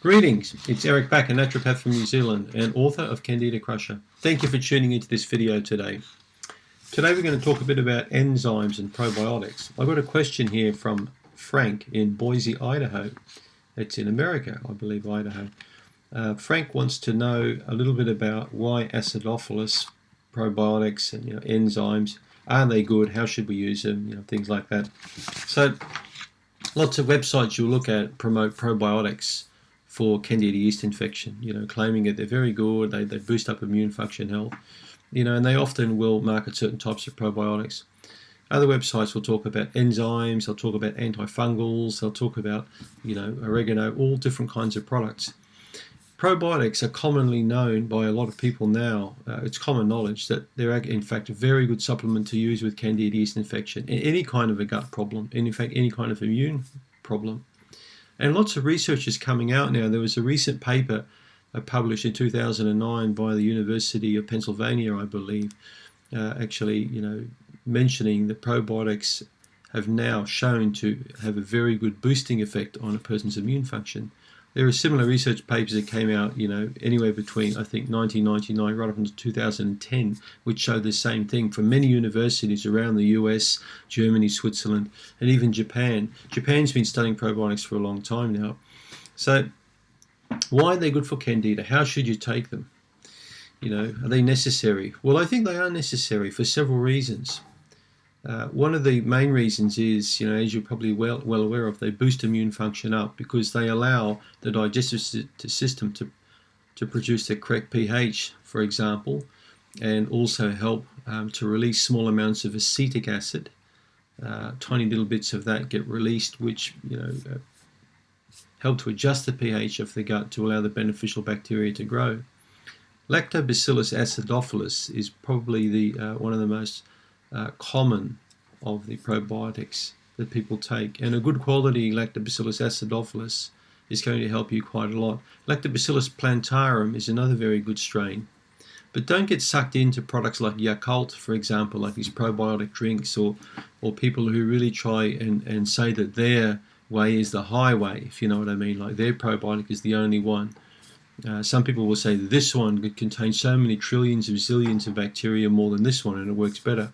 Greetings, it's Eric Back, a naturopath from New Zealand and author of Candida Crusher. Thank you for tuning into this video today. Today we're going to talk a bit about enzymes and probiotics. I've got a question here from Frank in Boise, Idaho. It's in America, I believe, Idaho. Frank wants to know a little bit about why acidophilus probiotics and enzymes, are they good, how should we use them, things like that. So lots of websites you'll look at promote probiotics for Candida yeast infection, claiming that they're very good, they boost up immune function health, and they often will market certain types of probiotics. Other websites will talk about enzymes, they'll talk about antifungals, they'll talk about, oregano, all different kinds of products. Probiotics are commonly known by a lot of people now. It's common knowledge that they're in fact a very good supplement to use with Candida yeast infection, any kind of a gut problem, and in fact any kind of immune problem. And lots of research is coming out now. There was a recent paper published in 2009 by the University of Pennsylvania, I believe, mentioning that probiotics have now shown to have a very good boosting effect on a person's immune function. There are similar research papers that came out, anywhere between, I think, 1999 right up until 2010, which showed the same thing from many universities around the US, Germany, Switzerland, and even Japan. Japan's been studying probiotics for a long time now. So why are they good for Candida? How should you take them? Are they necessary? Well, I think they are necessary for several reasons. One of the main reasons is, as you're probably well aware of, they boost immune function up because they allow the digestive system to produce the correct pH, for example, and also help to release small amounts of acetic acid. Tiny little bits of that get released, which help to adjust the pH of the gut to allow the beneficial bacteria to grow. Lactobacillus acidophilus is probably the one of the most common of the probiotics that people take, and a good quality Lactobacillus acidophilus is going to help you quite a lot. Lactobacillus plantarum is another very good strain, but don't get sucked into products like Yakult, for example, like these probiotic drinks, or people who really try and say that their way is the highway, if you know what I mean, like their probiotic is the only one. Some people will say that this one contains so many trillions of zillions of bacteria more than this one and it works better.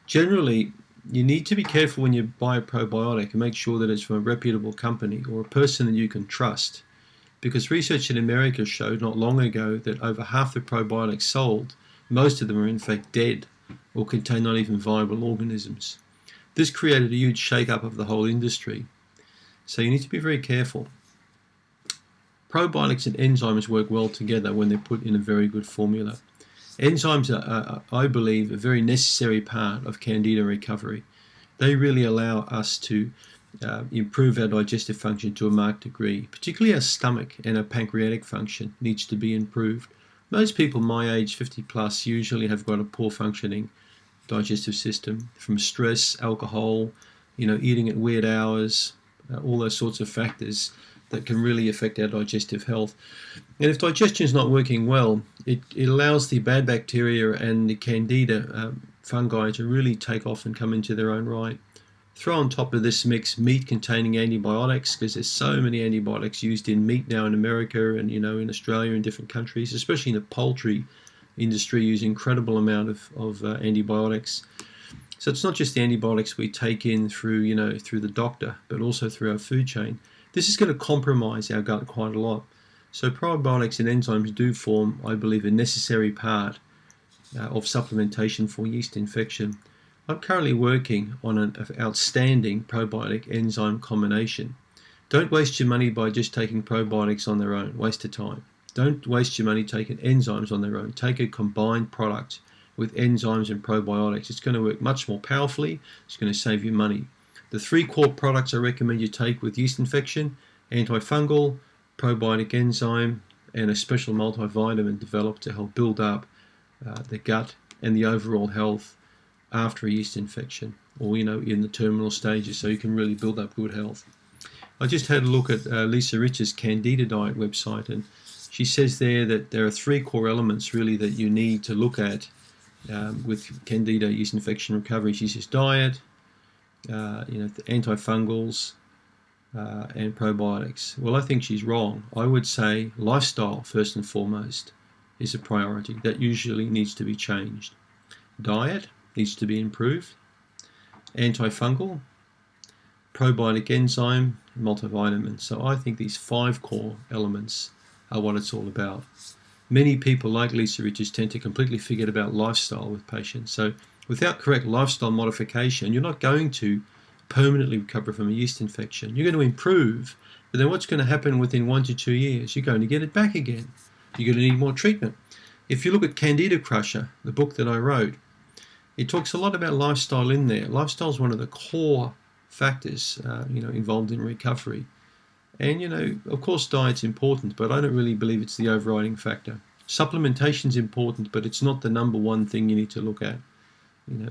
Generally, you need to be careful when you buy a probiotic and make sure that it's from a reputable company or a person that you can trust, because research in America showed not long ago that over half the probiotics sold, most of them are in fact dead or contain not even viable organisms. This created a huge shake-up of the whole industry, so you need to be very careful. Probiotics and enzymes work well together when they're put in a very good formula. Enzymes are, I believe, a very necessary part of Candida recovery. They really allow us to improve our digestive function to a marked degree. Particularly our stomach and our pancreatic function needs to be improved. Most people my age, 50 plus, usually have got a poor functioning digestive system from stress, alcohol, eating at weird hours, all those sorts of factors that can really affect our digestive health. And if digestion is not working well, it allows the bad bacteria and the Candida fungi to really take off and come into their own right. Throw on top of this mix meat containing antibiotics, because there's so many antibiotics used in meat now in America and in Australia and different countries, especially in the poultry industry, use incredible amount of antibiotics. So it's not just the antibiotics we take in through through the doctor, but also through our food chain. This is going to compromise our gut quite a lot. So probiotics and enzymes do form, I believe, a necessary part of supplementation for yeast infection. I'm currently working on an outstanding probiotic enzyme combination. Don't waste your money by just taking probiotics on their own. Waste of time. Don't waste your money taking enzymes on their own. Take a combined product with enzymes and probiotics. It's going to work much more powerfully. It's going to save you money. The 3 core products I recommend you take with yeast infection: antifungal, probiotic enzyme, and a special multivitamin developed to help build up the gut and the overall health after a yeast infection, or in the terminal stages, so you can really build up good health. I just had a look at Lisa Rich's Candida diet website, and she says there that there are 3 core elements really that you need to look at with Candida yeast infection recovery. She says diet, the antifungals, and probiotics. Well, I think she's wrong. I would say lifestyle, first and foremost, is a priority. That usually needs to be changed. Diet needs to be improved. Antifungal, probiotic enzyme, multivitamin. So I think these 5 core elements are what it's all about. Many people like Lisa Richards tend to completely forget about lifestyle with patients. So without correct lifestyle modification, you're not going to permanently recover from a yeast infection. You're going to improve, but then what's going to happen within 1 to 2 years? You're going to get it back again. You're going to need more treatment. If you look at Candida Crusher, the book that I wrote, it talks a lot about lifestyle in there. Lifestyle is one of the core factors, involved in recovery. And, of course, diet's important, but I don't really believe it's the overriding factor. Supplementation's important, but it's not the number one thing you need to look at.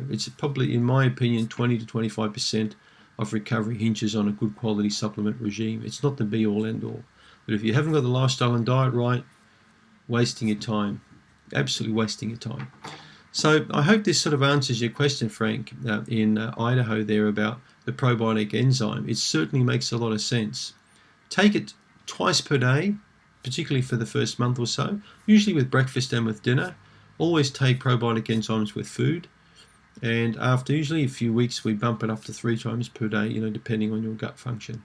It's probably, in my opinion, 20 to 25% of recovery hinges on a good quality supplement regime. It's not the be-all, end-all. But if you haven't got the lifestyle and diet right, wasting your time. Absolutely wasting your time. So I hope this sort of answers your question, Frank, in Idaho there about the probiotic enzyme. It certainly makes a lot of sense. Take it twice per day, particularly for the first month or so, usually with breakfast and with dinner. Always take probiotic enzymes with food. And after usually a few weeks, we bump it up to 3 times per day, depending on your gut function.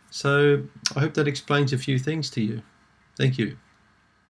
So I hope that explains a few things to you. Thank you.